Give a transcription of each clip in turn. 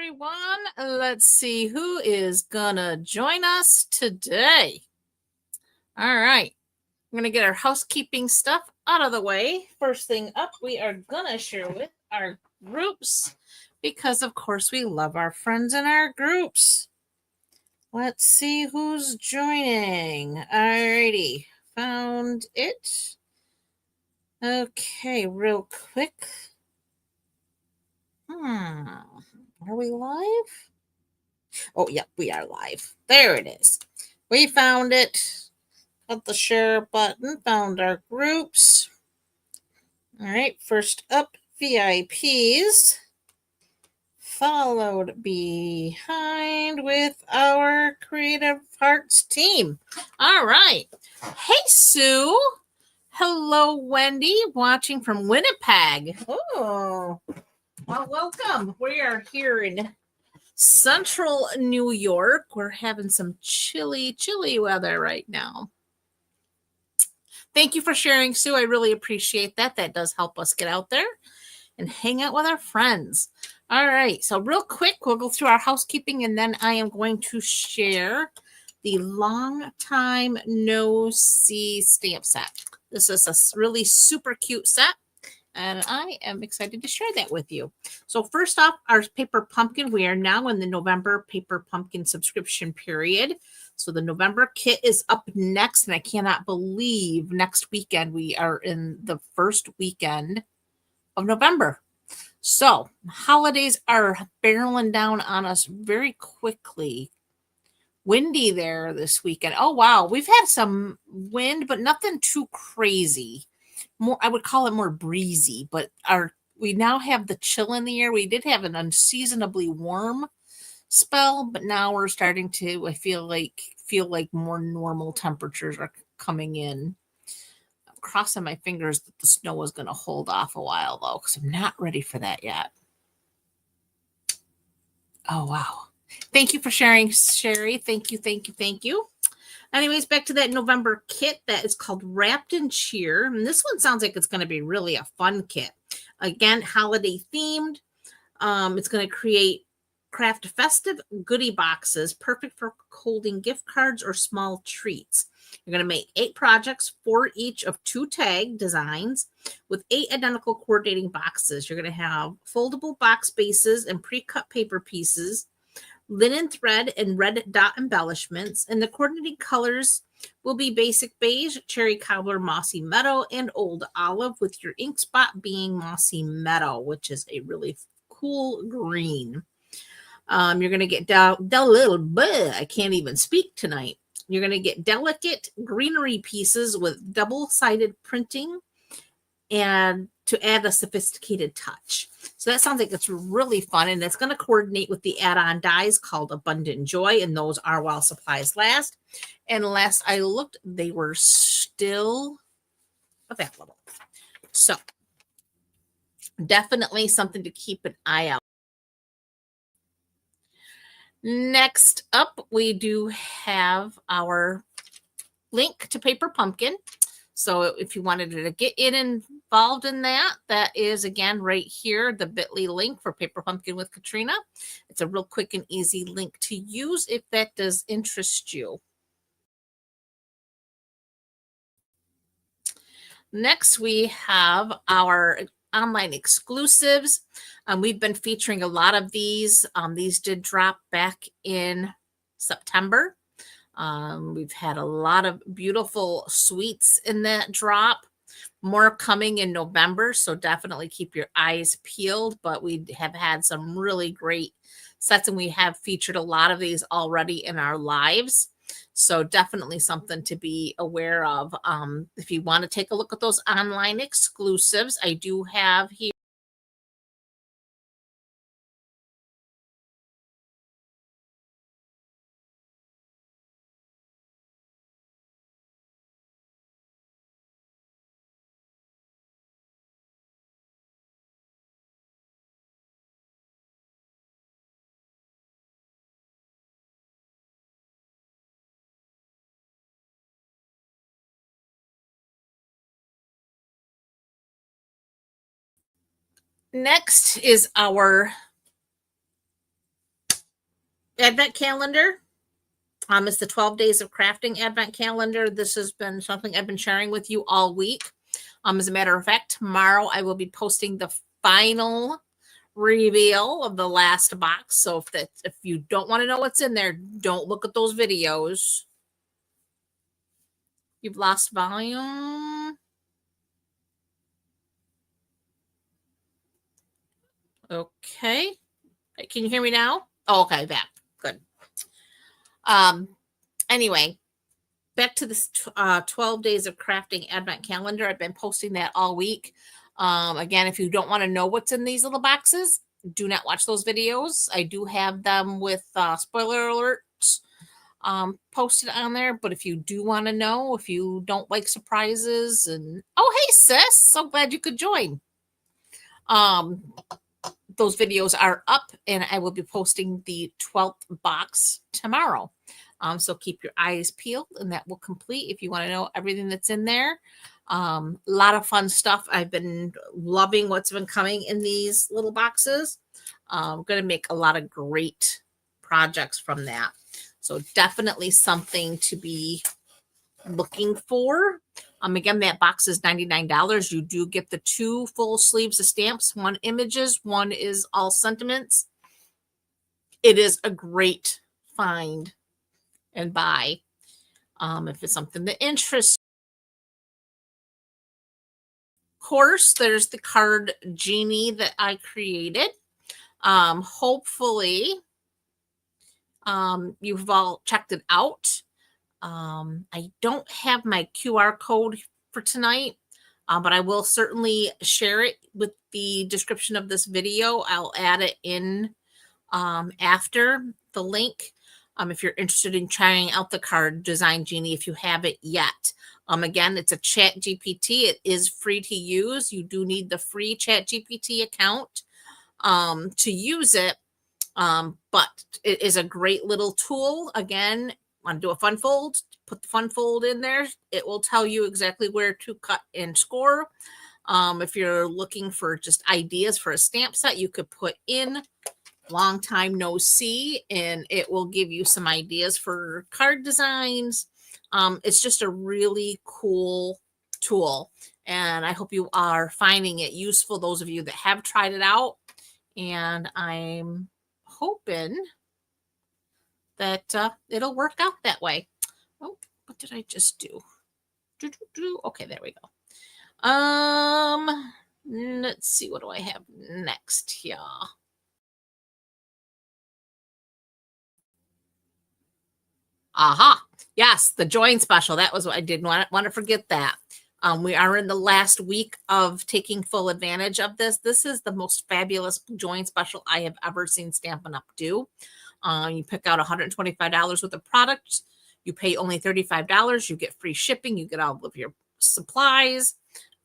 everyone. Let's see who is gonna join us today. All right. I'm gonna get our housekeeping stuff out of the way. First thing up, we are gonna share with our groups because, of course, we love our friends in our groups. Let's see who's joining. Alrighty, found it. Okay, real quick. Are we live? Oh, yep, we are live. There it is. We found it. Got the share button, found our groups. All right, first up, VIPs. Followed behind with our Creative Hearts team. All right. Hey, Sue. Hello, Wendy, watching from Winnipeg. Oh, well, welcome. We are here in Central New York. We're having some chilly weather right now. Thank you for sharing, Sue. I really appreciate that. That does help us get out there and hang out with our friends. All right, so real quick, we'll go through our housekeeping, and then I am going to share the Long Time No See stamp set. This is a really super cute set, and I am excited to share that with you. So first off, our paper pumpkin. We are now in the November paper pumpkin subscription period. So the November kit is up next, and I cannot believe next weekend we are in the first weekend of November. So holidays are barreling down on us very quickly. Windy there this weekend. Oh, wow. We've had some wind, but nothing too crazy. More, I would call it more breezy, but we now have the chill in the air. We did have an unseasonably warm spell, but now we're starting to, I feel like more normal temperatures are coming in. I'm crossing my fingers that the snow is going to hold off a while, though, because I'm not ready for that yet. Oh, wow. Thank you for sharing, Sherry. Thank you. Anyways, back to that November kit that is called Wrapped in Cheer. And this one sounds like it's going to be really a fun kit. Again, holiday themed. It's going to craft festive goodie boxes, perfect for holding gift cards or small treats. You're going to make 8 projects, 4 each of 2 tag designs with 8 identical coordinating boxes. You're going to have foldable box bases and pre-cut paper pieces, linen thread and red dot embellishments, and the coordinating colors will be basic beige, cherry cobbler, mossy meadow, and old olive, with your ink spot being mossy meadow, which is a really cool green. You're going to get I can't even speak tonight. You're going to get delicate greenery pieces with double-sided printing and to add a sophisticated touch. So that sounds like it's really fun, and it's going to coordinate with the add-on dies called Abundant Joy, and those are while supplies last. And last I looked, they were still available. So definitely something to keep an eye out. Next up, we do have our link to Paper Pumpkin. So if you wanted to get involved in that, that is, again, right here, the bit.ly link for Paper Pumpkin with Katrina. It's a real quick and easy link to use if that does interest you. Next, we have our online exclusives. We've been featuring a lot of these. These did drop back in September. We've had a lot of beautiful suites in that drop. More coming in November, so definitely keep your eyes peeled. But we have had some really great sets, and we have featured a lot of these already in our lives. So definitely something to be aware of. If you want to take a look at those online exclusives, I do have here. Next is our Advent calendar. It's the 12 days of crafting Advent calendar. This has been something I've been sharing with you all week. As a matter of fact, tomorrow I will be posting the final reveal of the last box. So if you don't want to know what's in there, don't look at those videos. You've lost volume. Okay. Can you hear me now? Oh, okay, back. Good. Anyway, back to this 12 days of crafting Advent calendar. I've been posting that all week. Again, if you don't want to know what's in these little boxes, do not watch those videos. I do have them with spoiler alerts posted on there. But if you do want to know, if you don't like surprises, and oh, hey, sis, so glad you could join. Those videos are up, and I will be posting the 12th box tomorrow. So keep your eyes peeled, and that will complete if you want to know everything that's in there. A lot of fun stuff. I've been loving what's been coming in these little boxes. I'm going to make a lot of great projects from that. So definitely something to be looking for. Again, that box is $99. You do get the 2 full sleeves of stamps, 1 images, 1 is all sentiments. It is a great find and buy if it's something that interests. Of course, there's the card genie that I created. Hopefully, you've all checked it out. I don't have my QR code for tonight, but I will certainly share it with the description of this video. I'll add it in after the link. If you're interested in trying out the card design genie, if you haven't yet. Again, it's a Chat GPT. It is free to use. You do need the free Chat GPT account to use it. But it is a great little tool. Again, want to do a fun fold, put the fun fold in there. It will tell you exactly where to cut and score. If you're looking for just ideas for a stamp set, you could put in long time no see, and it will give you some ideas for card designs. It's just a really cool tool, and I hope you are finding it useful, those of you that have tried it out. And I'm hoping that it'll work out that way. Oh, what did I just do? Okay, there we go. Let's see, what do I have next here? Aha. Yes, the join special. That was what I didn't want to forget that. We are in the last week of taking full advantage of this. This is the most fabulous join special I have ever seen Stampin' Up! Do. You pick out $125 worth of product. You pay only $35. You get free shipping. You get all of your supplies.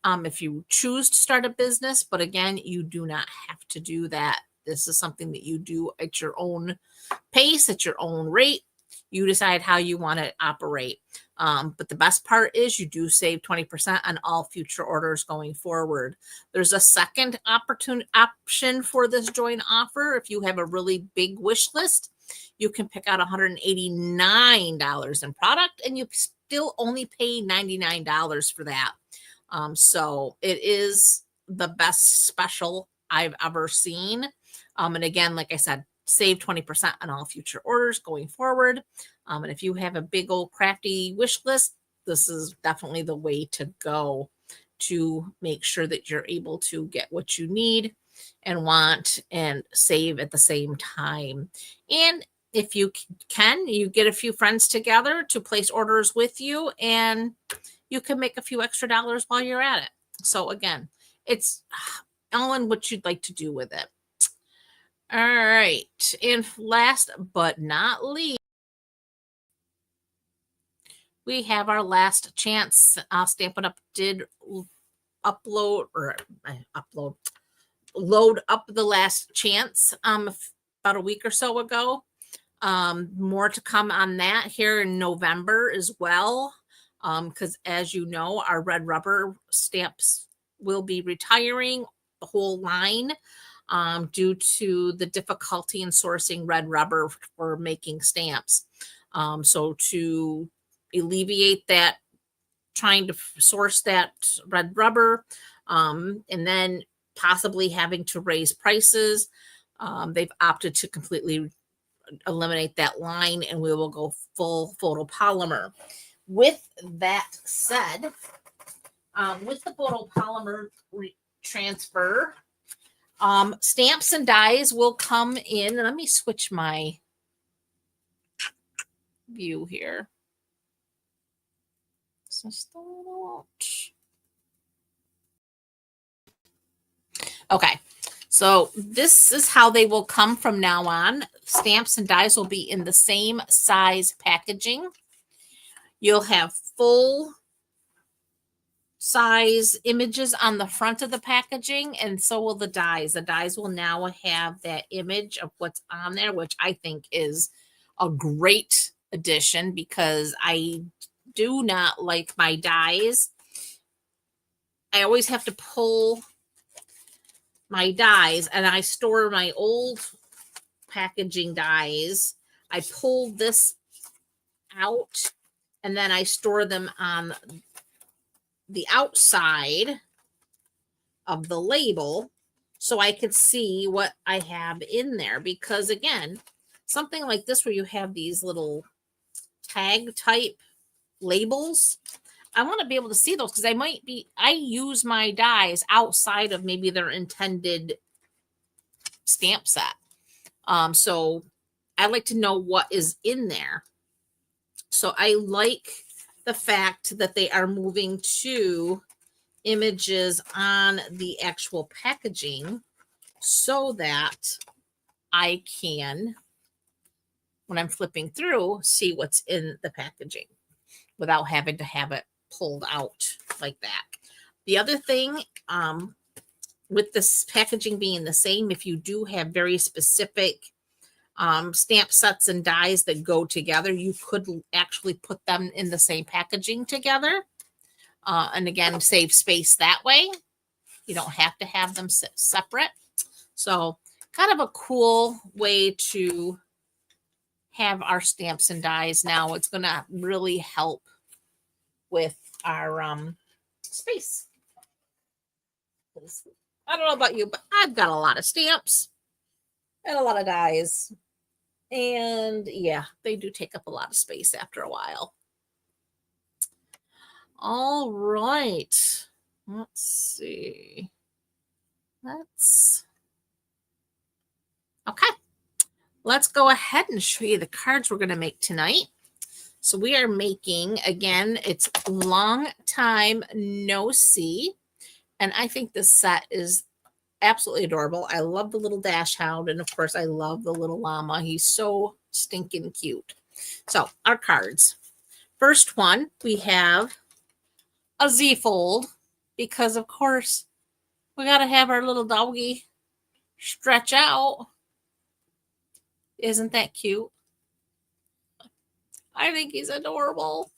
If you choose to start a business, but again, you do not have to do that. This is something that you do at your own pace, at your own rate. You decide how you want to operate. But the best part is you do save 20% on all future orders going forward. There's a second option for this join offer. If you have a really big wish list, you can pick out $189 in product, and you still only pay $99 for that. So it is the best special I've ever seen. And again, like I said, save 20% on all future orders going forward. And if you have a big old crafty wish list, this is definitely the way to go to make sure that you're able to get what you need and want and save at the same time. And if you can, you get a few friends together to place orders with you, and you can make a few extra dollars while you're at it. So again, it's all in what you'd like to do with it. All right. And last but not least, we have our last chance. Stampin' Up! Did load up the last chance about a week or so ago. More to come on that here in November as well. Because as you know, our red rubber stamps will be retiring, the whole line. due to the difficulty in sourcing red rubber for making stamps. So to alleviate that, trying to source that red rubber, and then possibly having to raise prices, they've opted to completely eliminate that line, and we will go full photopolymer. With that said, with the photopolymer transfer, stamps and dies will come in. Let me switch my view here. Okay, so this is how they will come from now on. Stamps and dies will be in the same size packaging. You'll have full size images on the front of the packaging, and so will the dies. The dies will now have that image of what's on there, which I think is a great addition because I do not like my dies. I always have to pull my dies, and I store my old packaging dies. I pull this out, and then I store them on the outside of the label so I could see what I have in there. Because again, something like this where you have these little tag type labels, I want to be able to see those because I use my dies outside of maybe their intended stamp set. So I like to know what is in there. So I like the fact that they are moving to images on the actual packaging so that I can, when I'm flipping through, see what's in the packaging without having to have it pulled out like that. The other thing, with this packaging being the same, if you do have very specific stamp sets and dies that go together, you could actually put them in the same packaging together. And again, save space that way. You don't have to have them separate. So kind of a cool way to have our stamps and dies now. It's going to really help with our space. I don't know about you, but I've got a lot of stamps and a lot of dies. And yeah, they do take up a lot of space after a while. All right. Let's see. Okay. Let's go ahead and show you the cards we're going to make tonight. So we are making, again, it's Long Time No See. And I think this set is absolutely adorable. I love the little dachshund. And of course, I love the little llama. He's so stinking cute. So our cards. First one, we have a Z fold because, of course, we got to have our little doggy stretch out. Isn't that cute? I think he's adorable.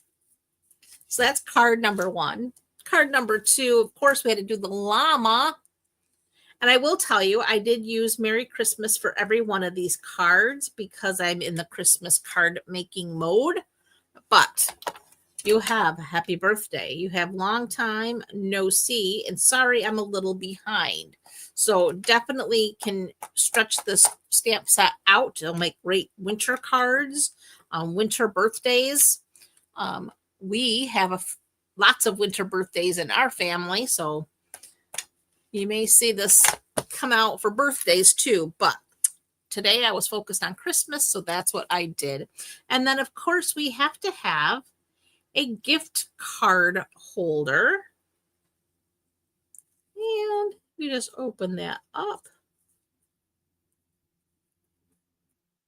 So that's card number one. Card number two, of course, we had to do the llama. And I will tell you, I did use Merry Christmas for every one of these cards because I'm in the Christmas card making mode. But you have Happy Birthday. You have Long Time No See. And sorry, I'm a little behind. So definitely can stretch this stamp set out. It'll make great winter cards, winter birthdays. We have lots of winter birthdays in our family. So you may see this come out for birthdays too. But today I was focused on Christmas. So that's what I did. And then, of course, we have to have a gift card holder. And we just open that up.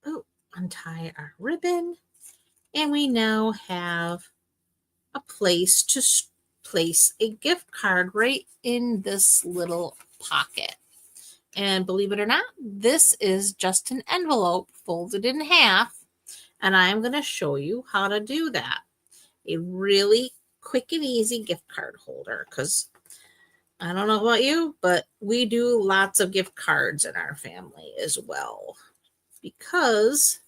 Oh, untie our ribbon. And we now have a place to place a gift card right in this little pocket. And believe it or not, this is just an envelope folded in half. And I'm going to show you how to do that. A really quick and easy gift card holder, because I don't know about you, but we do lots of gift cards in our family as well, because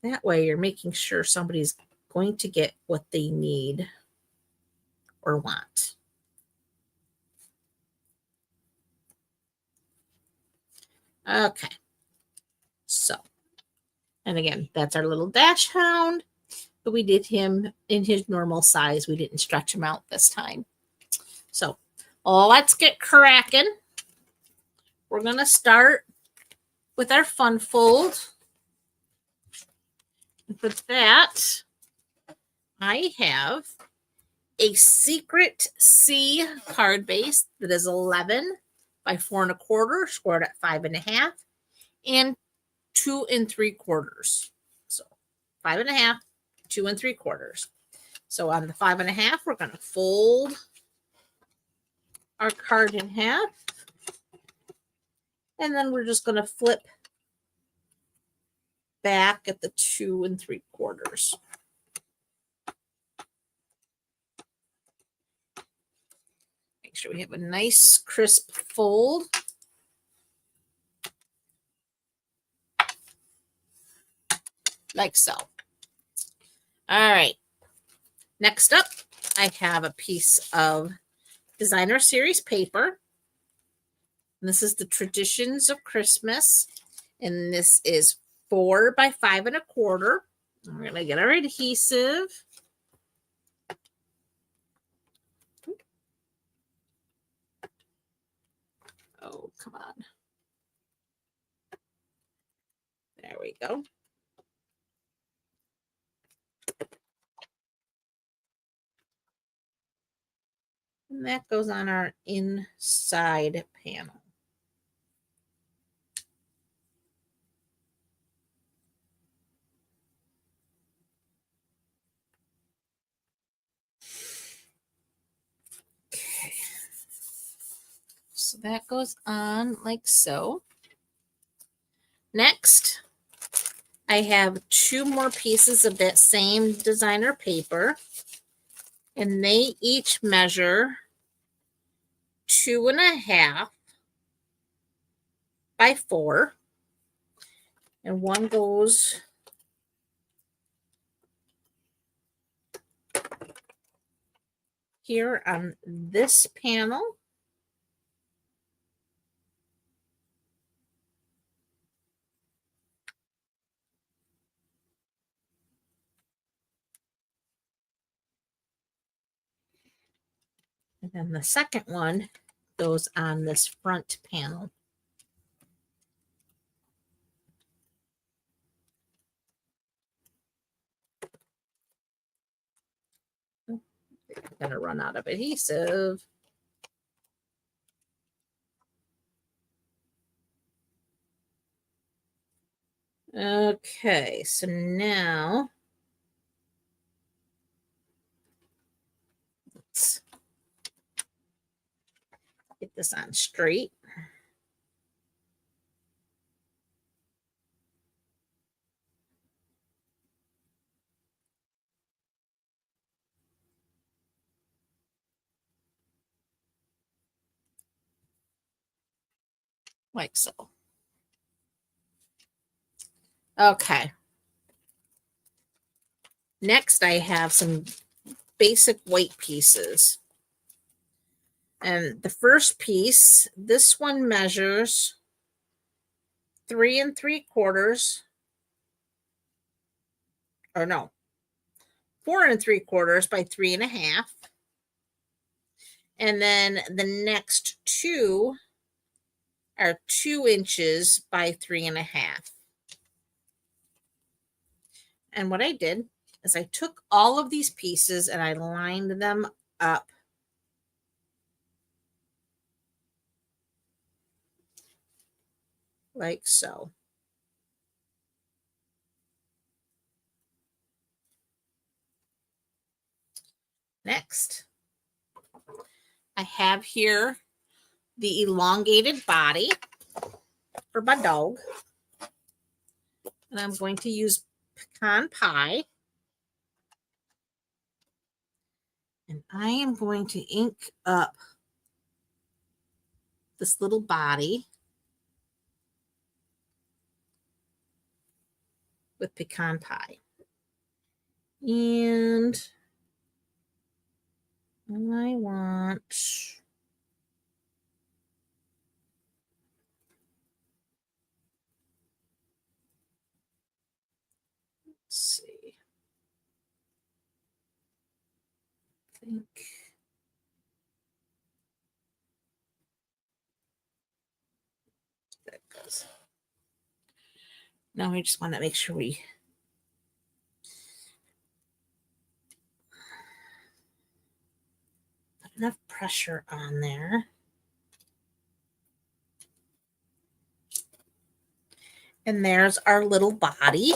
that way you're making sure somebody's going to get what they need or want. Okay. So, and again, that's our little dachshund, but we did him in his normal size. We didn't stretch him out this time. So let's get cracking. We're going to start with our fun fold. And for that, I have a Secret C card base that is 11 by 4 1/4, scored at 5 1/2, and 2 3/4. So 5 1/2, 2 3/4. So on the 5 1/2, we're going to fold our card in half, and then we're just going to flip back at the 2 3/4. Make sure we have a nice crisp fold. Like so. All right. Next up, I have a piece of designer series paper. And this is the Traditions of Christmas. And this is 4 by 5 1/4. We're going to get our adhesive. Oh, come on. There we go. And that goes on our inside panel. Okay. So that goes on like so. Next, I have 2 more pieces of that same designer paper, and they each measure 2 1/2 by 4, and one goes here on this panel. And then the second one goes on this front panel. I'm going to run out of adhesive. Okay, so now let's get this on straight. Like so. Okay. Next, I have some basic white pieces. And the first piece, this one measures 3 3/4, or no, 4 3/4 by 3 1/2. And then the next 2 are 2 inches by 3 1/2. And what I did is I took all of these pieces and I lined them up like so. Next, I have here the elongated body for my dog. And I'm going to use pecan pie. And I am going to ink up this little body with pecan pie. And I want, let's see, I think that goes. Now we just want to make sure we put enough pressure on there. And there's our little body.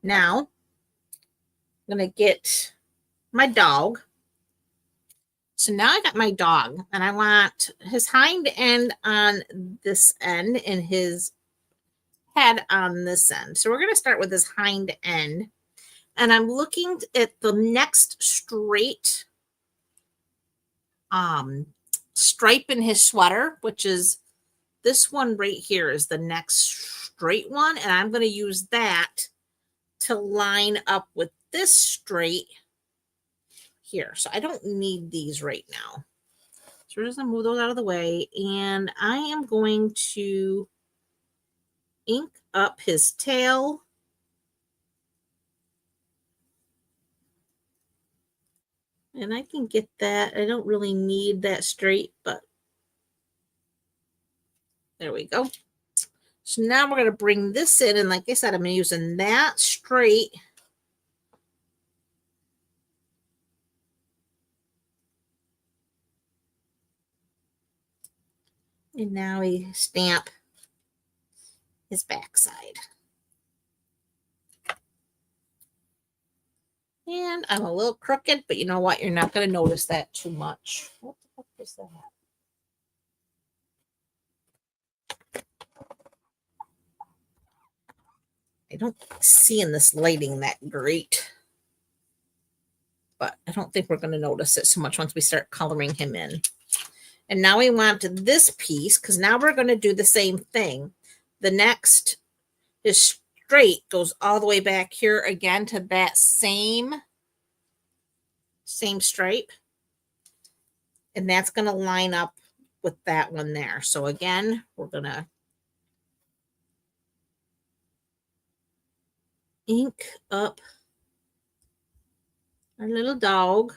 Now, I'm going to get my dog. So now I got my dog, and I want his hind end on this end and his head on this end. So we're going to start with his hind end. And I'm looking at the next straight stripe in his sweater, which is this one right here is the next straight one. And I'm going to use that to line up with this straight here. So I don't need these right now. So we're just going to move those out of the way. And I am going to ink up his tail. And I can get that. I don't really need that straight, but there we go. So now we're going to bring this in. And like I said, I'm using that straight. And now we stamp his backside. And I'm a little crooked, but you know what? You're not going to notice that too much. What the fuck is that? I don't see in this lighting that great. But I don't think we're going to notice it so much once we start coloring him in. And now we want this piece, because now we're going to do the same thing. The next is straight, goes all the way back here again to that same stripe. And that's going to line up with that one there. So again, we're going to ink up our little dog.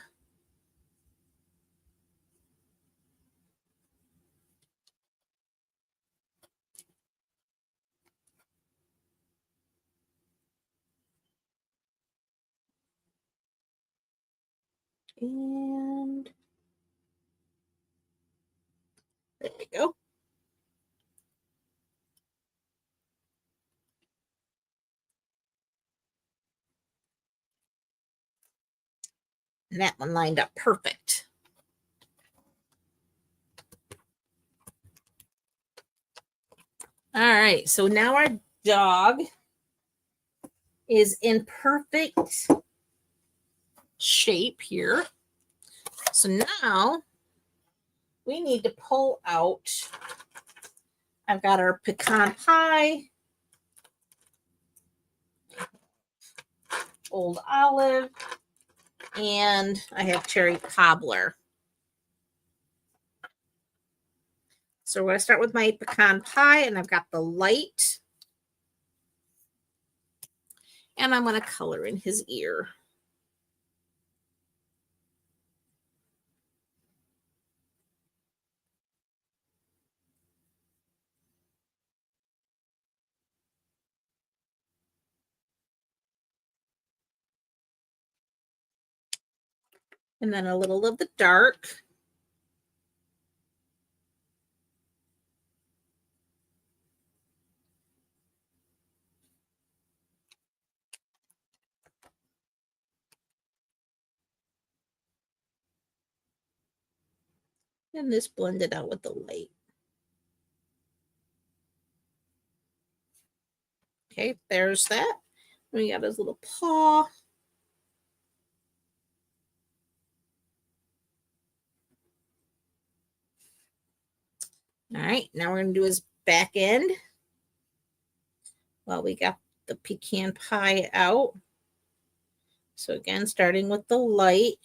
And there we go. And that one lined up perfect. All right, so now our dog is in perfect shape here. So now we need to pull out, I've got our pecan pie, old olive, and I have cherry cobbler. So we're going to start with my pecan pie, and I've got the light. And I'm going to color in his ear. And then a little of the dark. And this blended out with the light. Okay, there's that. We got his little paw. All right, now we're going to do his back end. Well, we got the pecan pie out. So again, starting with the light.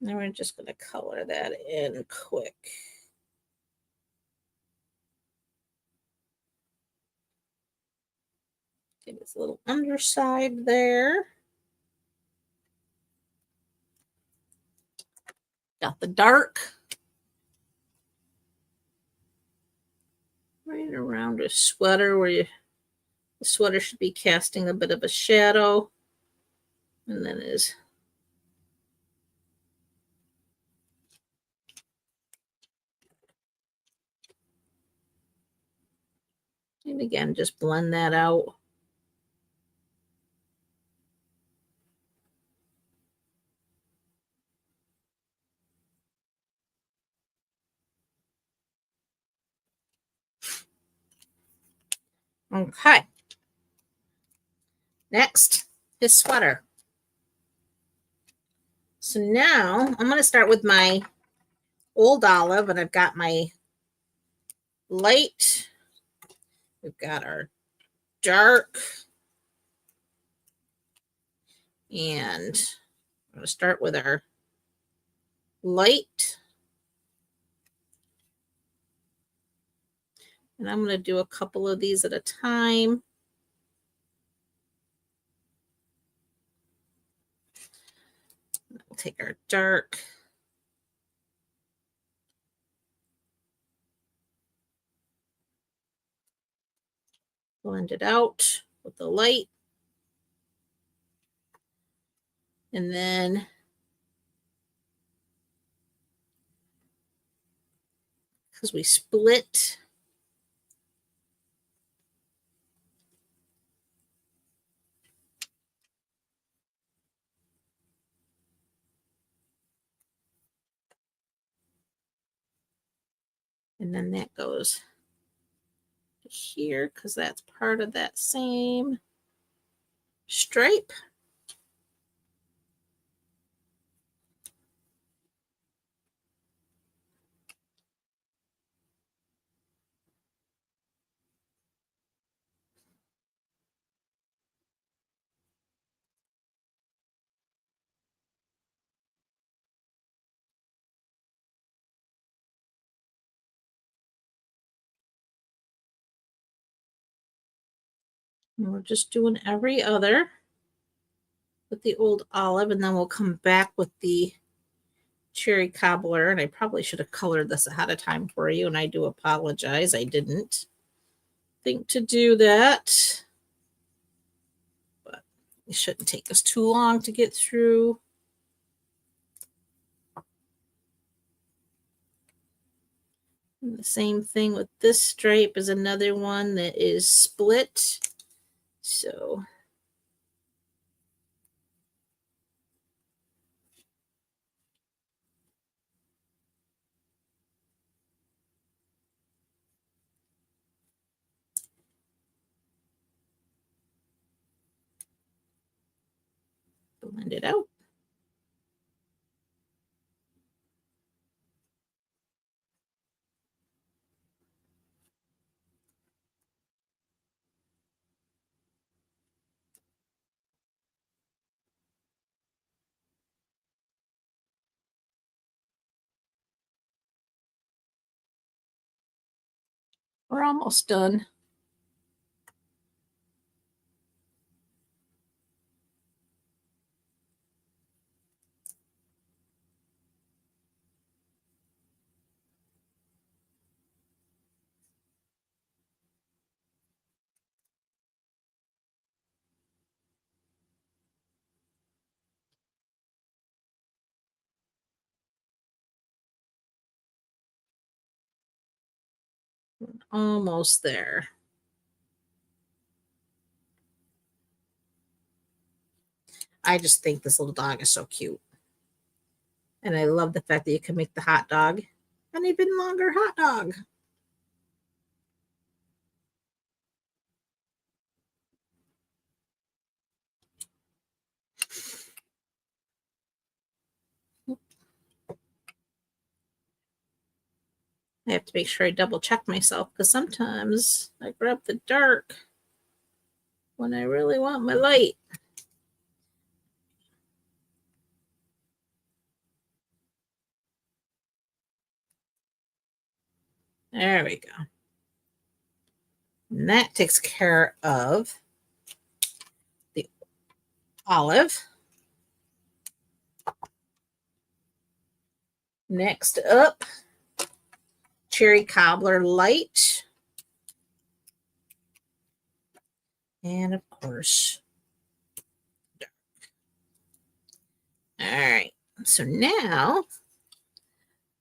Now we're just going to color that in quick. Get his little underside there. Got the dark right around his sweater where the sweater should be casting a bit of a shadow. And then his and again, just blend that out. Okay. Next, his sweater. So now I'm going to start with my old olive, and I've got my light. We've got our dark. And I'm going to start with our light. And I'm going to do a couple of these at a time. We'll take our dark. Blend it out with the light. And then because we split, and then that goes to here because that's part of that same stripe. And we're just doing every other with the old olive, and then we'll come back with the cherry cobbler. And I probably should have colored this ahead of time for you, and I do apologize. I didn't think to do that, but it shouldn't take us too long to get through. And the same thing with this stripe is another one that is split. So blend it out. We're almost done. Almost there. I just think this little dog is so cute. And I love the fact that you can make the hot dog an even longer hot dog. I have to make sure I double check myself because sometimes I grab the dark when I really want my light. There we go. And that takes care of the olive. Next up, cherry cobbler light. And of course, dark. All right. So now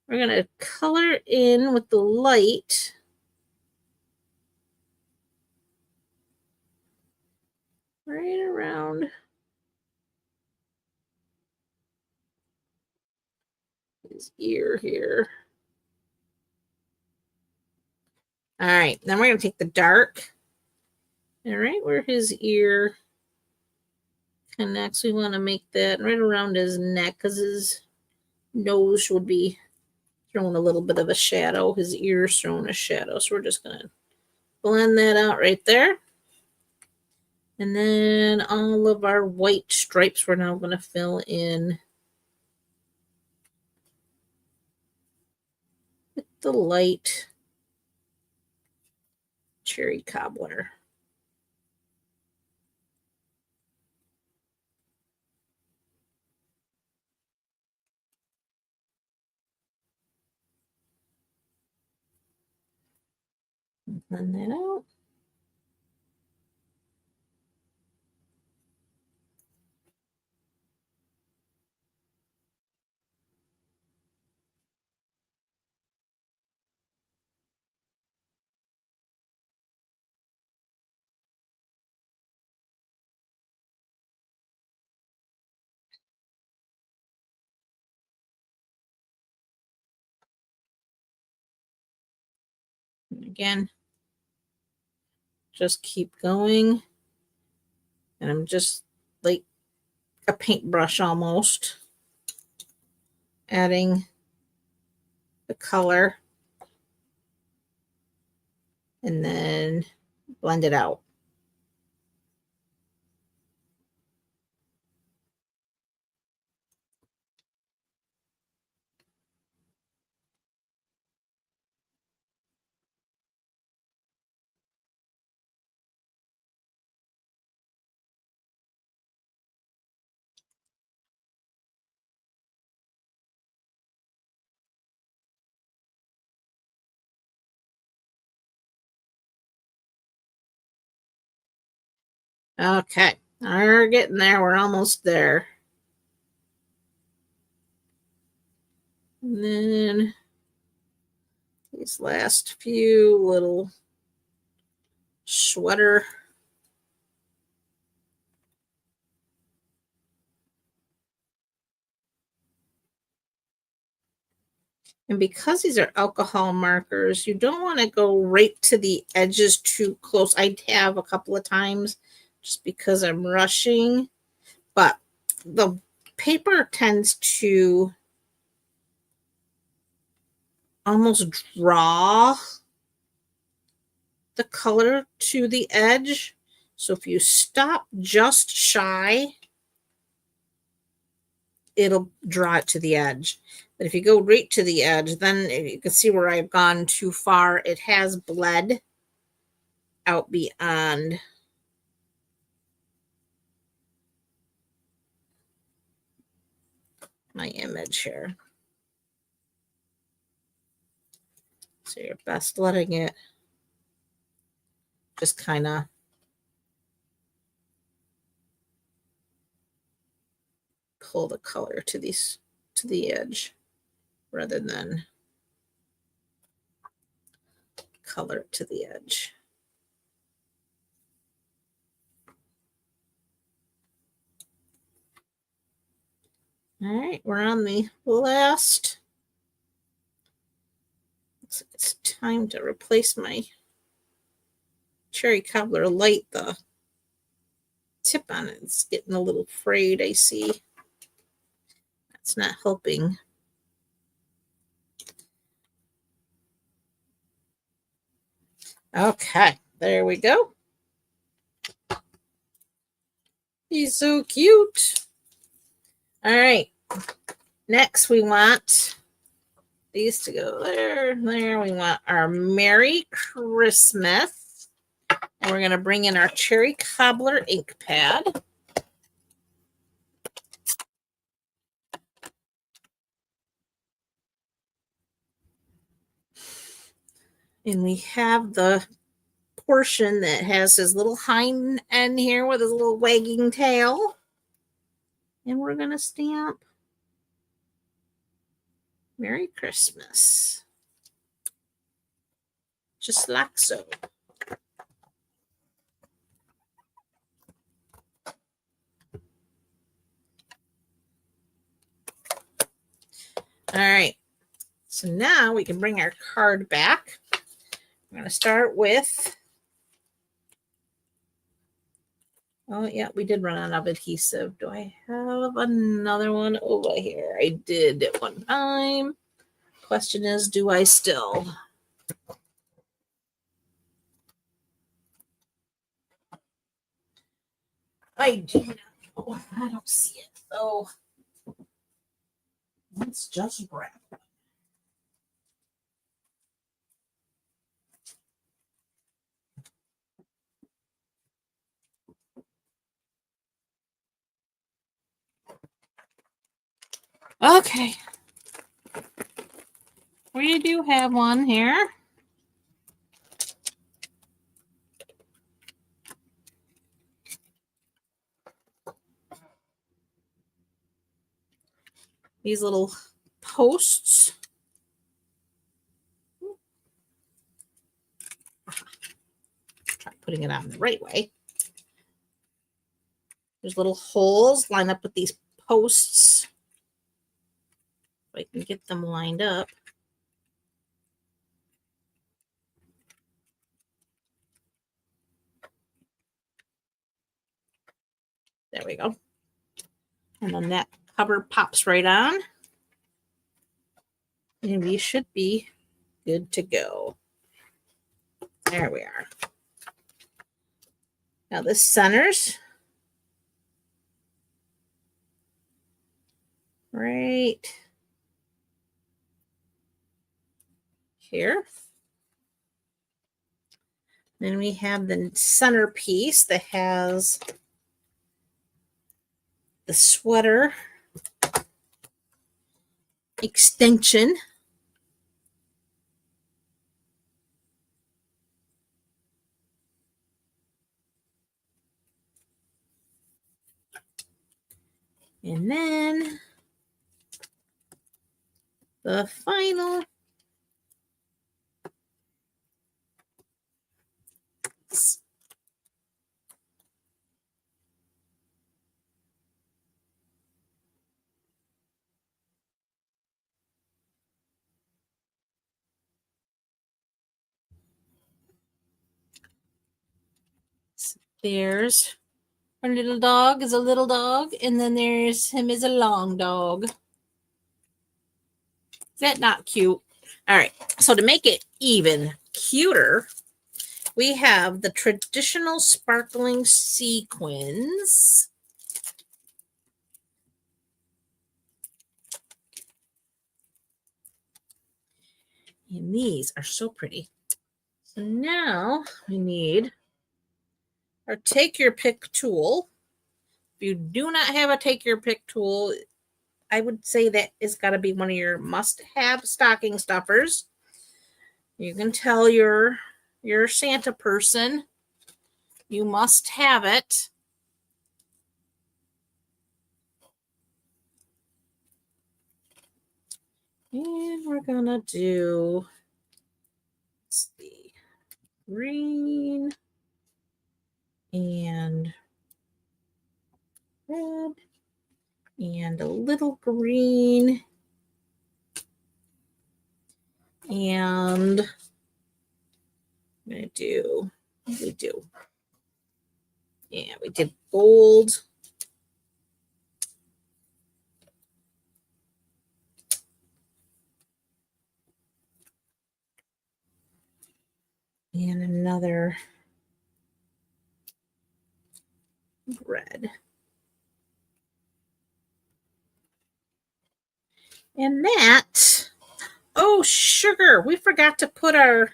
we're going to color in with the light right around his ear here. All right, then we're going to take the dark and right where his ear connects, we want to make that right around his neck because his nose would be throwing a little bit of a shadow. His ear's throwing a shadow. So we're just going to blend that out right there. And then all of our white stripes we're now going to fill in with the light cherry cobbler. Blend that out. And again, just keep going. And I'm just like a paintbrush almost, adding the color and then blend it out. Okay, we're getting there. We're almost there. And then these last few little sweater. And because these are alcohol markers, you don't want to go right to the edges too close. I have a couple of times just because I'm rushing, but the paper tends to almost draw the color to the edge. So if you stop just shy, it'll draw it to the edge. But if you go right to the edge, then you can see where I've gone too far. It has bled out beyond my image here. So you're best letting it just kind of pull the color to the edge rather than color it to the edge. All right, we're on the last. Looks like it's time to replace my cherry cobbler light. The tip on it is getting a little frayed, I see. That's not helping. Okay, there we go. He's so cute. All right, next we want these to go there. There, we want our Merry Christmas. And we're going to bring in our cherry cobbler ink pad. And we have the portion that has his little hind end here with his little wagging tail. And we're going to stamp Merry Christmas. Just like so. All right. So now we can bring our card back. I'm going to start with, oh yeah, we did run out of adhesive. Do I have another one over here? I did at one time. Question is, do I still? I do not know. I don't see it. So let's just grab it. Okay. We do have one here. These little posts. Try putting it on the right way. There's little holes lined up with these posts. If I can get them lined up. There we go. And then that cover pops right on. And we should be good to go. There we are. Now this centers right here. Then we have the centerpiece that has the sweater extension. And then the final there's our little dog is a little dog, and then there's him as a long dog. Is that not cute? All right, so to make it even cuter, we have the traditional sparkling sequins. And these are so pretty. So now we need our take your pick tool. If you do not have a take your pick tool, I would say that is got to be one of your must-have stocking stuffers. You can tell your Santa person you must have it. And we're gonna do, let's see, green and red and a little green and I'm going to do, what did we do? Yeah, we did gold. And another red. And that, oh, sugar. We forgot to put our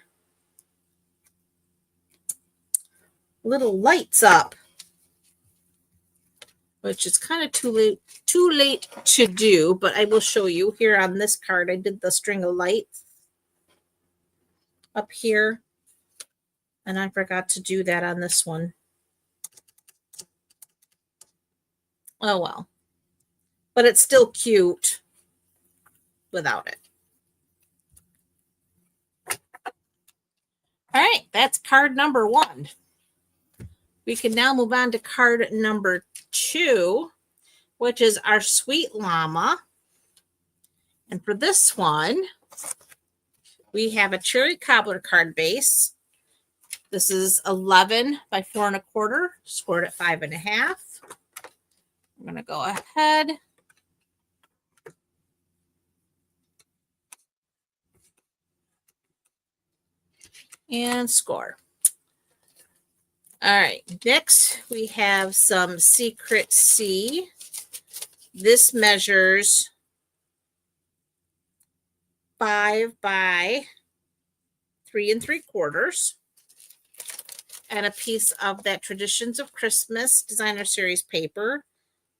little lights up, which is kind of too late to do, but I will show you here on this card. I did the string of lights up here, and I forgot to do that on this one. Oh, well. But it's still cute without it. All right, that's card number 1. We can now move on to card number 2, which is our sweet llama. And for this one, we have a cherry cobbler card base. This is 11 by 4 1/4, scored at 5 1/2. I'm going to go ahead and score. All right, next we have some Secret C. This measures 5 by 3 3/4, and a piece of that Traditions of Christmas Designer Series paper.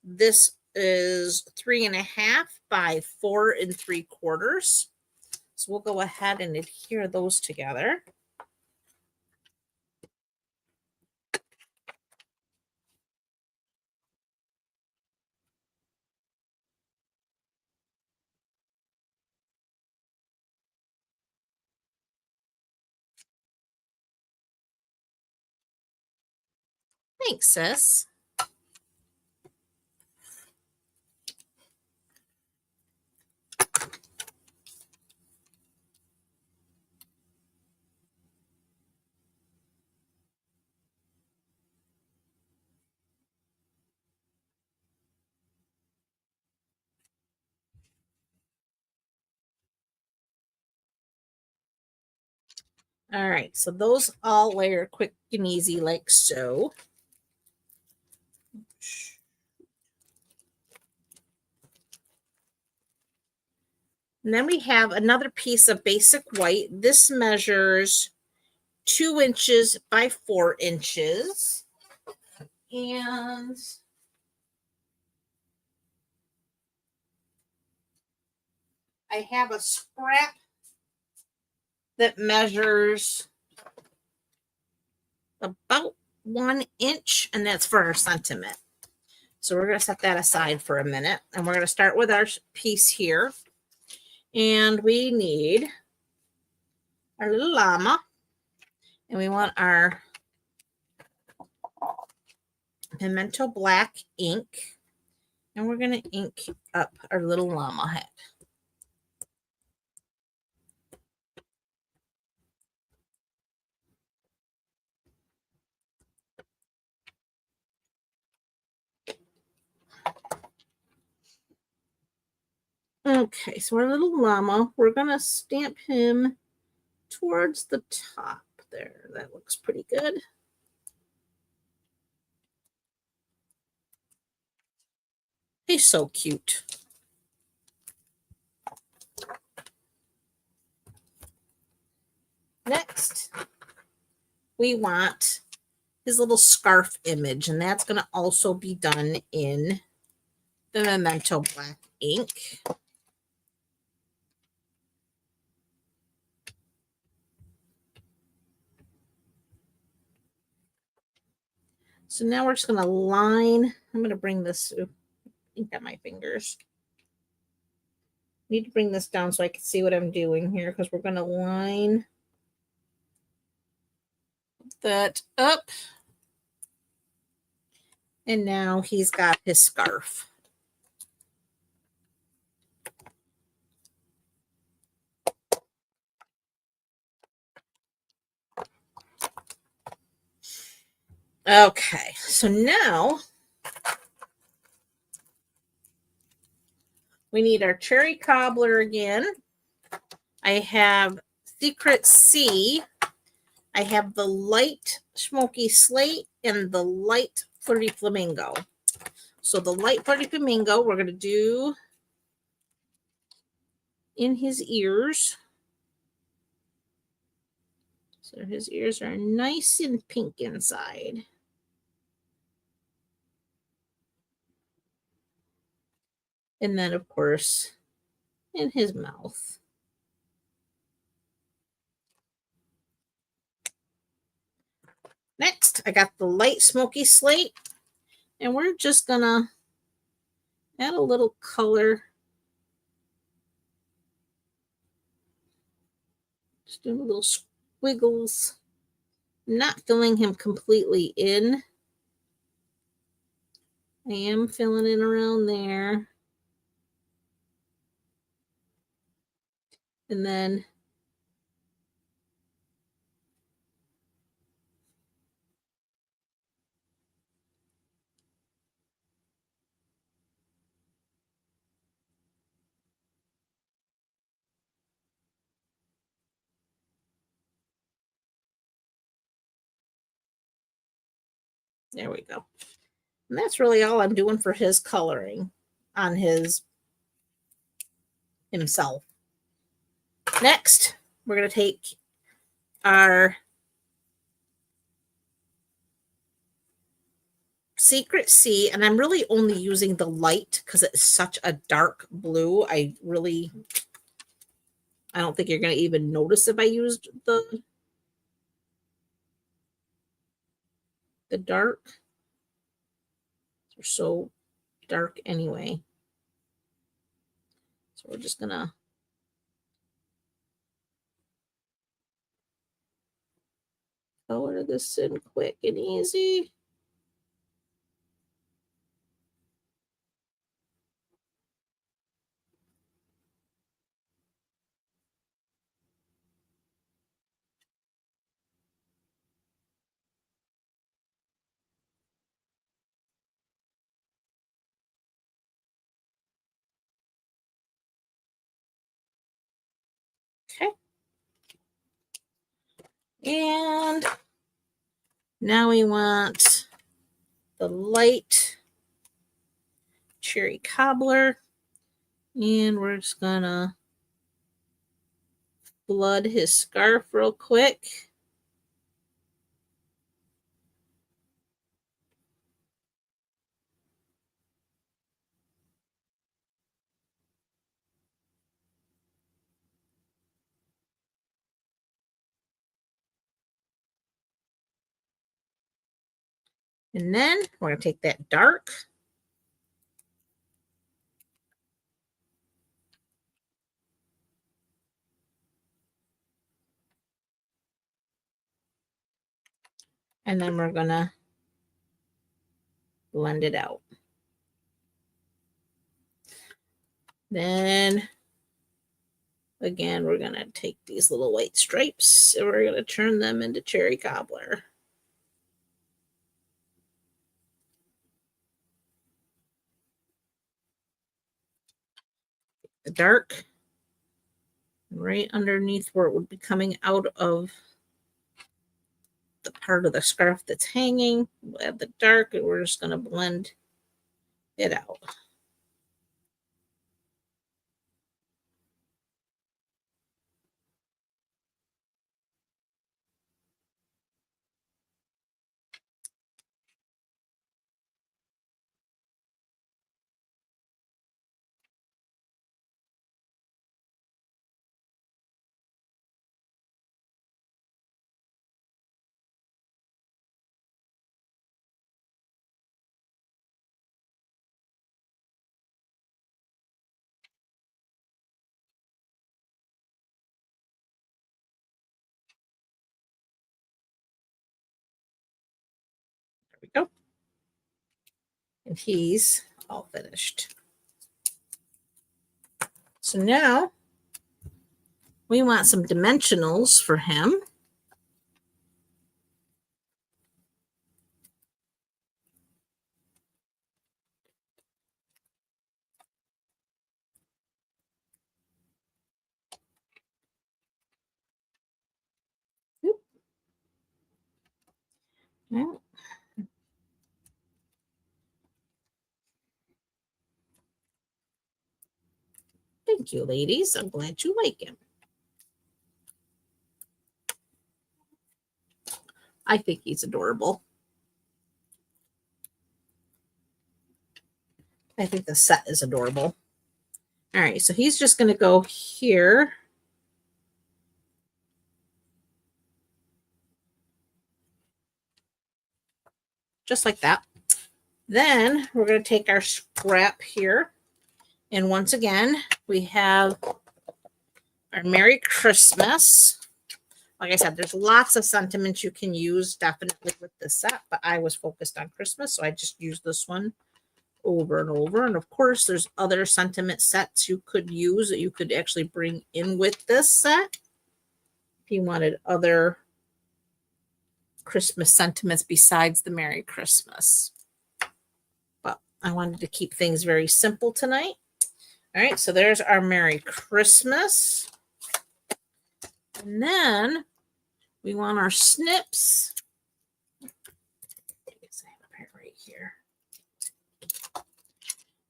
This is 3 1/2 by 4 3/4. So we'll go ahead and adhere those together. Thanks, sis. All right, so those all layer quick and easy like so. And then we have another piece of basic white. This measures 2 inches by 4 inches. And I have a scrap that measures about 1 inch, and that's for our sentiment. So we're going to set that aside for a minute, and we're going to start with our piece here. And we need our little llama, and we want our pimento black ink, and we're going to ink up our little llama head. Okay, so our little llama, we're going to stamp him towards the top there. That looks pretty good. He's so cute. Next, we want his little scarf image, and that's going to also be done in the Memento Black ink. So now we're just going to line. I'm going to bring this ink at my fingers. Need to bring this down so I can see what I'm doing here, because we're going to line that up. And now he's got his scarf. Okay, so now we need our cherry cobbler again. I have Secret C. I have the light smoky slate and the light flirty flamingo. So the light flirty flamingo we're going to do in his ears. So his ears are nice and pink inside. And then, of course, in his mouth. Next, I got the light smoky slate. And we're just going to add a little color. Just doing little squiggles. Not filling him completely in. I am filling in around there. And then there we go. And that's really all I'm doing for his coloring on himself. Next, we're going to take our Secret C, and I'm really only using the light because it's such a dark blue. I don't think you're going to even notice if I used the dark. They're so dark anyway. So we're just going to color this in quick and easy. Okay. And now we want the light cherry cobbler. And we're just gonna blood his scarf real quick. And then we're gonna take that dark. And then we're gonna blend it out. Then again, we're gonna take these little white stripes and we're gonna turn them into cherry cobbler. The dark right underneath where it would be coming out of the part of the scarf that's hanging. We'll add the dark and we're just gonna blend it out. we go. And he's all finished. So now we want some dimensionals for him. Well, thank you, ladies. I'm glad you like him. I think he's adorable. I think the set is adorable. All right, so he's just going to go here. Just like that. Then we're going to take our scrap here. And once again, we have our Merry Christmas. Like I said, there's lots of sentiments you can use definitely with this set, but I was focused on Christmas, so I just used this one over and over. And of course, there's other sentiment sets you could use that you could actually bring in with this set if you wanted other Christmas sentiments besides the Merry Christmas. But I wanted to keep things very simple tonight. All right, so there's our Merry Christmas. And then we want our snips. I guess I have a pair right here.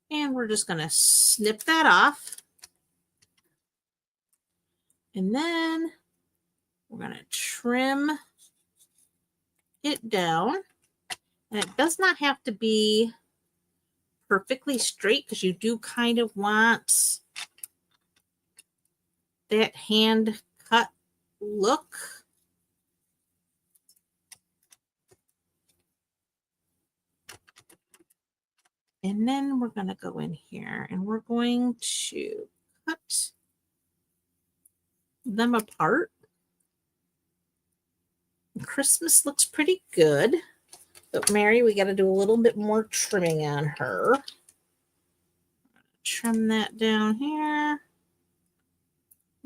And we're just going to snip that off. And then we're going to trim it down. And it does not have to be perfectly straight because you do kind of want that hand cut look. And then we're going to go in here and we're going to cut them apart. Christmas looks pretty good, but Mary, we got to do a little bit more trimming on her. Trim that down here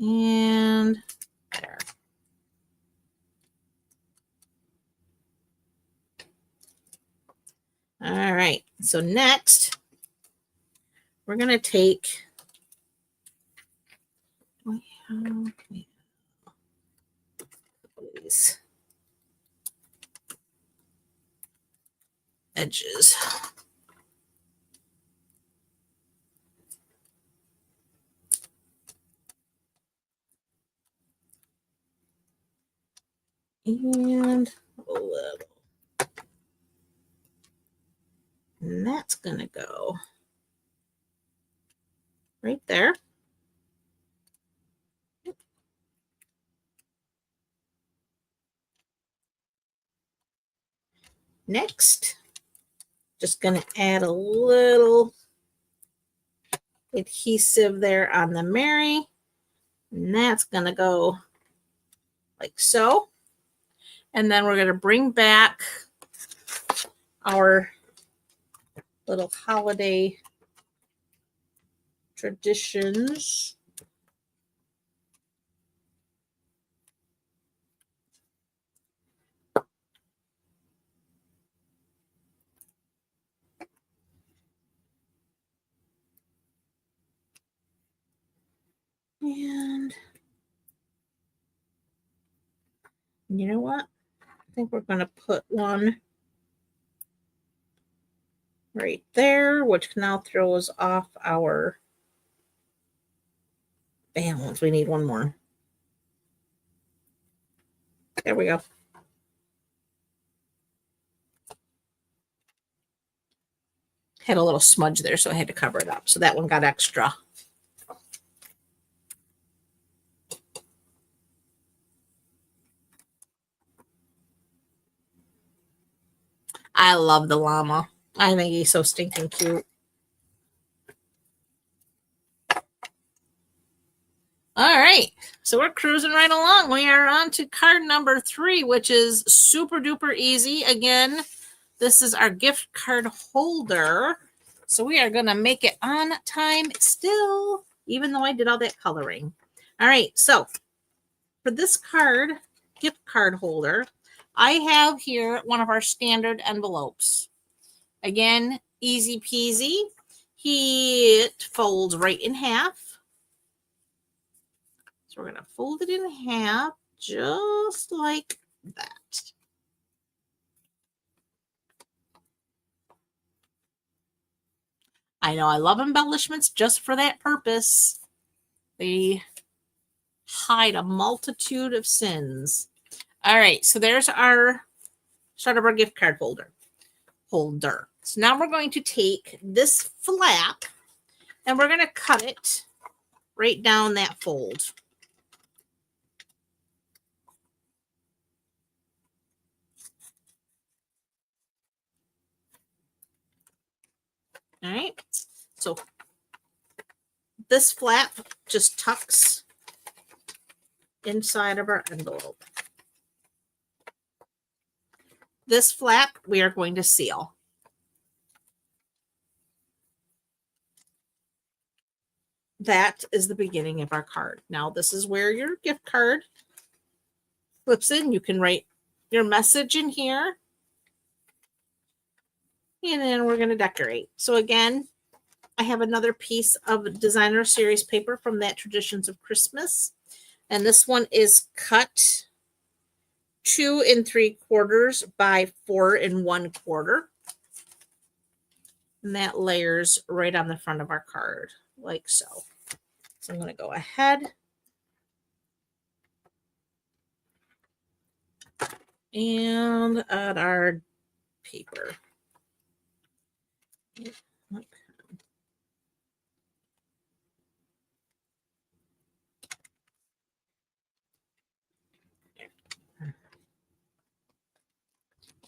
and there. All right, so next we're going to take these edges. And a little. And that's going to go right there. Next, just going to add a little adhesive there on the Mary. And that's going to go like so. And then we're going to bring back our little holiday traditions. And you know what? I think we're going to put one right there, which now throws off our balance. We need one more. There we go. Had a little smudge there, so I had to cover it up. So that one got extra. I love the llama. I think he's so stinking cute. All right, so we're cruising right along. We are on to card number 3, which is super duper easy. Again, This is our gift card holder. So we are going to make it on time still, even though I did all that coloring. All right, so for this card, gift card holder, I have here one of our standard envelopes. Again, easy peasy. It folds right in half. So we're going to fold it in half just like that. I know I love embellishments just for that purpose. They hide a multitude of sins. All right, so there's our start of our gift card holder. So now we're going to take this flap and we're going to cut it right down that fold. All right, so this flap just tucks inside of our envelope. This flap we are going to seal. That is the beginning of our card. Now this is where your gift card flips in. You can write your message in here. And then we're going to decorate. So again, I have another piece of designer series paper from that Traditions of Christmas. And this one is cut 2 3/4 by 4 1/4. And that layers right on the front of our card, like so. So I'm going to go ahead and add our paper.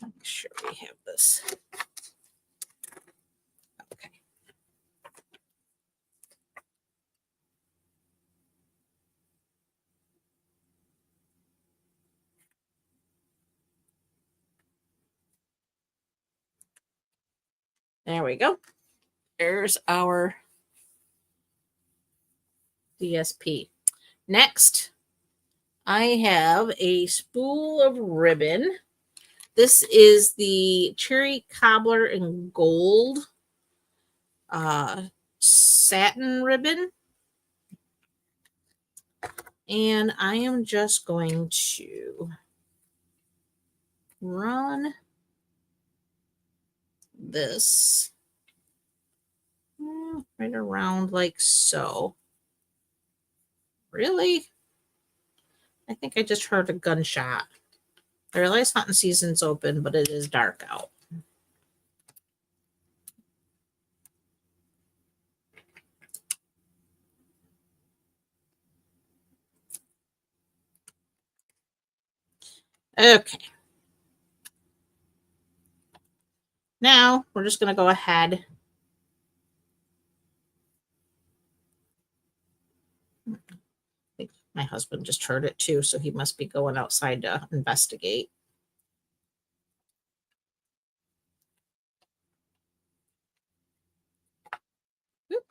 Make sure we have this. Okay. There we go. There's our DSP. Next, I have a spool of ribbon. This is the Cherry Cobbler in Gold satin ribbon. And I am just going to run this right around like so. Really? I think I just heard a gunshot. I realize hunting season's open, but it is dark out. Okay. Now we're just going to go ahead. I think my husband just heard it too, so he must be going outside to investigate. Oop.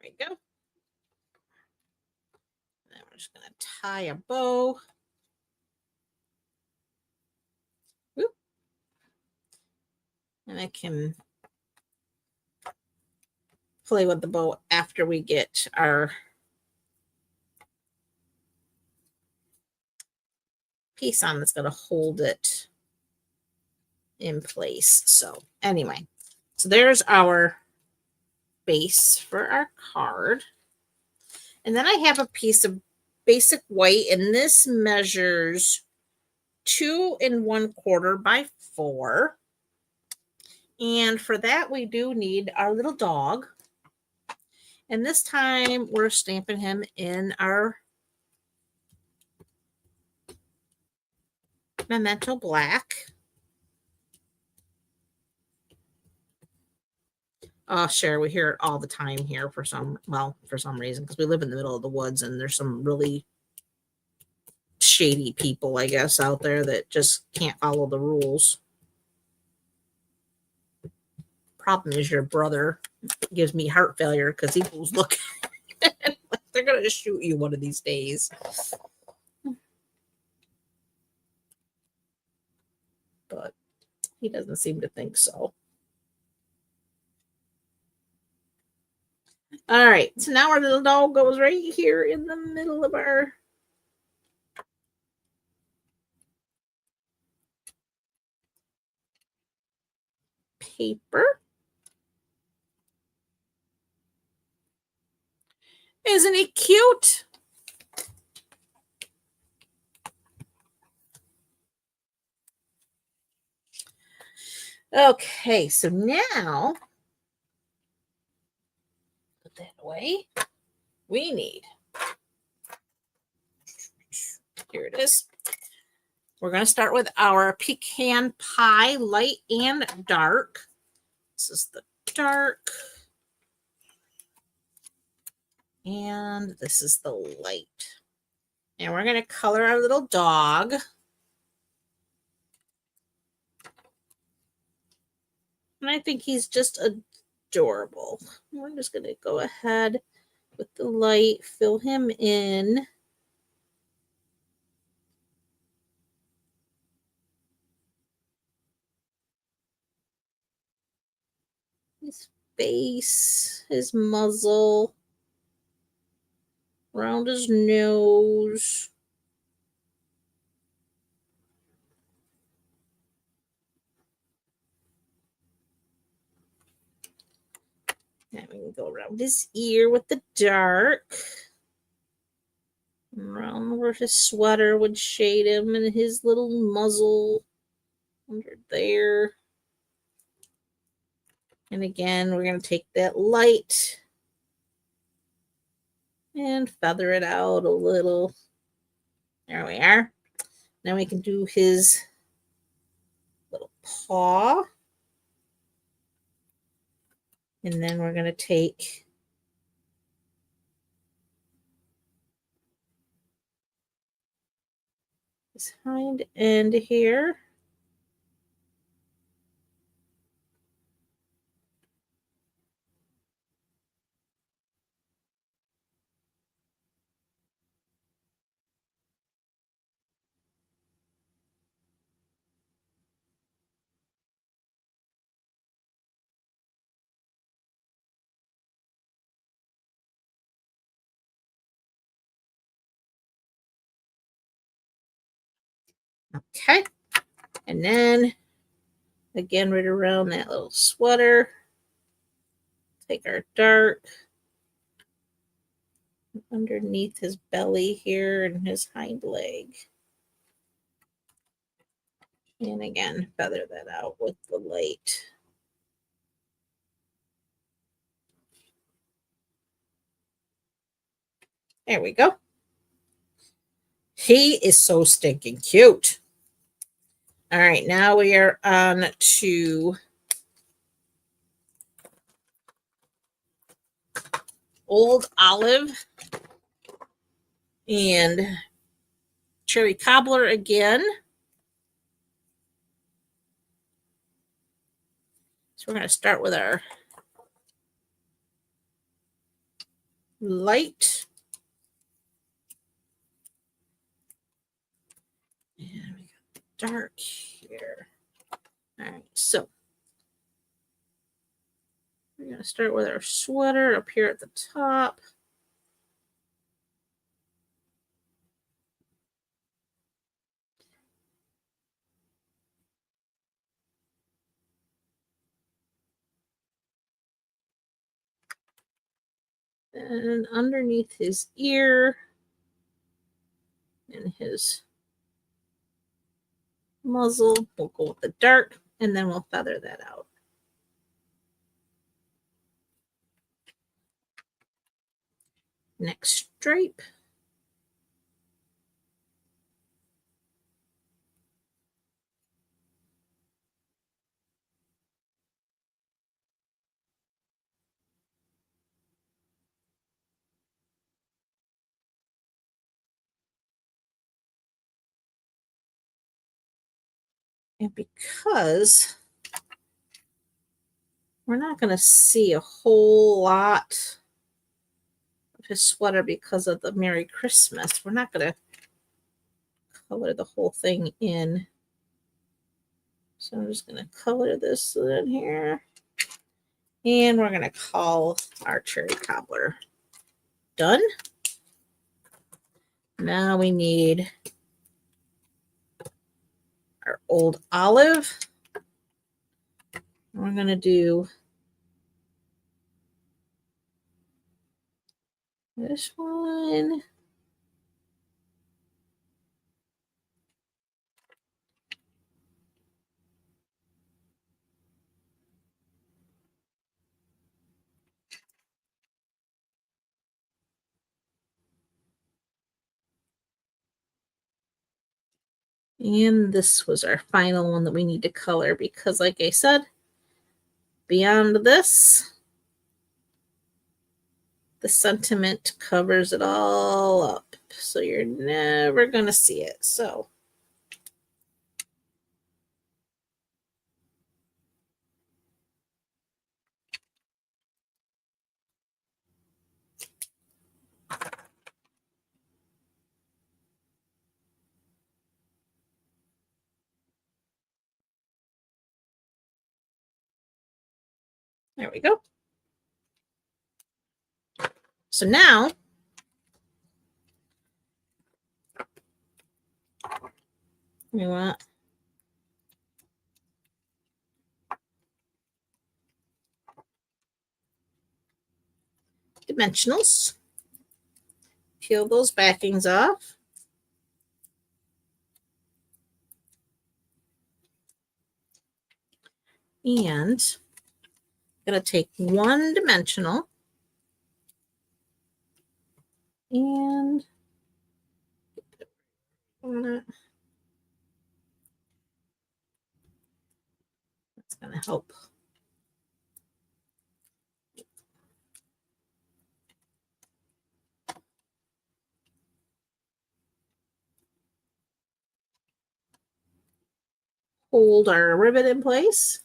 There we go. Then we're just going to tie a bow. Oop. And I can play with the bow after we get our piece on that's going to hold it in place. So anyway, so there's our base for our card. And then I have a piece of basic white, and this measures 2 1/4 by 4. And for that, we do need our little dog. And this time we're stamping him in our Memento Black. Oh, sure, we hear it all the time here for some reason, because we live in the middle of the woods and there's some really shady people, I guess, out there that just can't follow the rules. Problem is your brother gives me heart failure because he goes looking. They're going to shoot you one of these days. But he doesn't seem to think so. All right, so now our little dog goes right here in the middle of our paper. Isn't he cute? Okay, so now put that away. We need, here it is. We're going to start with our pecan pie, light and dark. This is the dark. And this is the light. And we're going to color our little dog. And I think he's just adorable. We're just going to go ahead with the light, fill him in. His face, his muzzle, around his nose. And we can go around his ear with the dark. Around where his sweater would shade him and his little muzzle under there. And again, we're going to take that light and feather it out a little. There we are. Now we can do his little paw. And then we're going to take his hind end here. Okay. And then again, right around that little sweater, take our dark underneath his belly here and his hind leg. And again, feather that out with the light. There we go. He is so stinking cute. All right, now we are on to Old Olive and Cherry Cobbler again. So we're going to start with our light. And we got dark here. All right, so we're going to start with our sweater up here at the top. And underneath his ear and his muzzle, we'll go with the dark, and then we'll feather that out. Next stripe. And because we're not going to see a whole lot of his sweater because of the Merry Christmas, we're not going to color the whole thing in. So I'm just going to color this in here. And we're going to call our cherry cobbler done. Now we need our old olive. We're going to do this one. And this was our final one that we need to color because, like I said, beyond this, the sentiment covers it all up. So you're never going to see it. So there we go. So now we want dimensionals. Peel those backings off. And I'm going to take one dimensional and that's going to help hold our ribbon in place.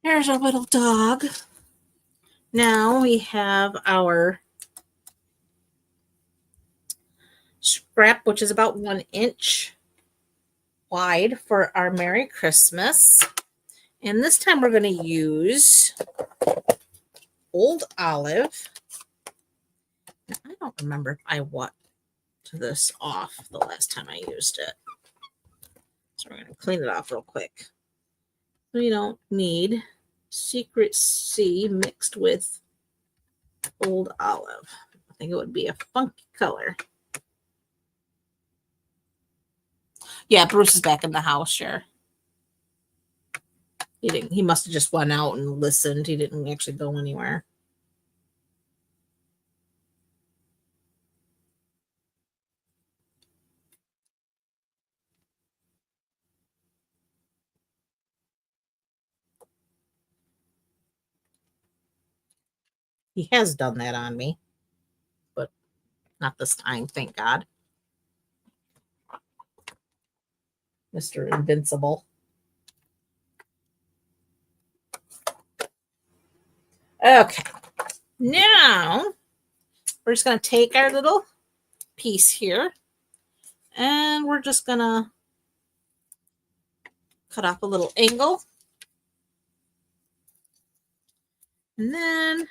There's our little dog. Now we have our scrap, which is about 1 inch wide for our Merry Christmas. And this time we're going to use old olive. Now, I don't remember if I wet this off the last time I used it. So we're going to clean it off real quick. We don't need Secret C mixed with old olive. I think it would be a funky color. Yeah, Bruce is back in the house, sure. He must have just went out and listened. He didn't actually go anywhere. He has done that on me, but not this time, thank God. Mr. Invincible. Okay, now we're just going to take our little piece here and we're just going to cut off a little angle. And then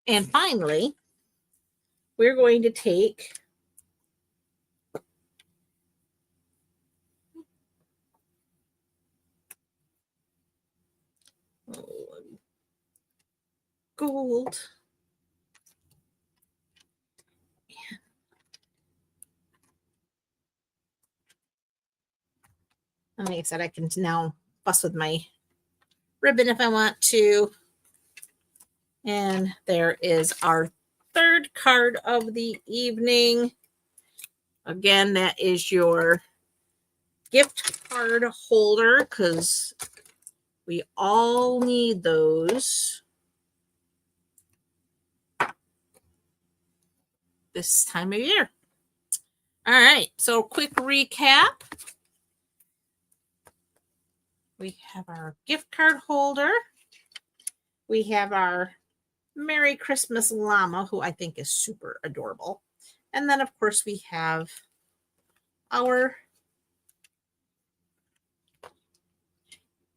and finally, we're going to take gold. And like I said, I can now fuss with my ribbon if I want to. And there is our third card of the evening. Again, that is your gift card holder because we all need those this time of year. All right, so quick recap. We have our gift card holder. We have our Merry Christmas llama, who I think is super adorable. And then, of course, we have our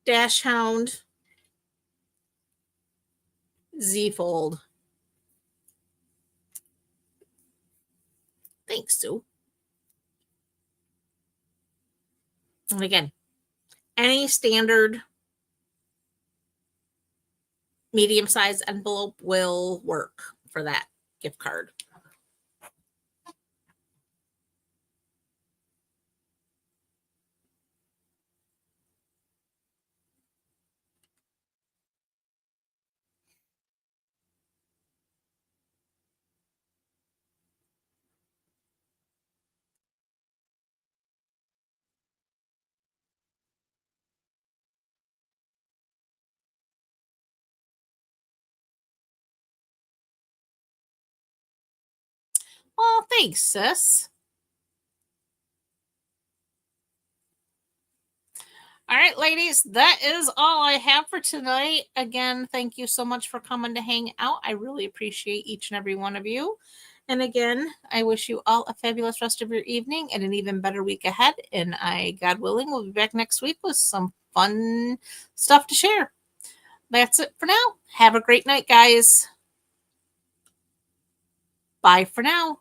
dachshund Z-fold. Thanks, Sue. And again, any standard medium-sized envelope will work for that gift card. Oh, thanks, sis. All right, ladies, that is all I have for tonight. Again, thank you so much for coming to hang out. I really appreciate each and every one of you. And again, I wish you all a fabulous rest of your evening and an even better week ahead. And God willing, will be back next week with some fun stuff to share. That's it for now. Have a great night, guys. Bye for now.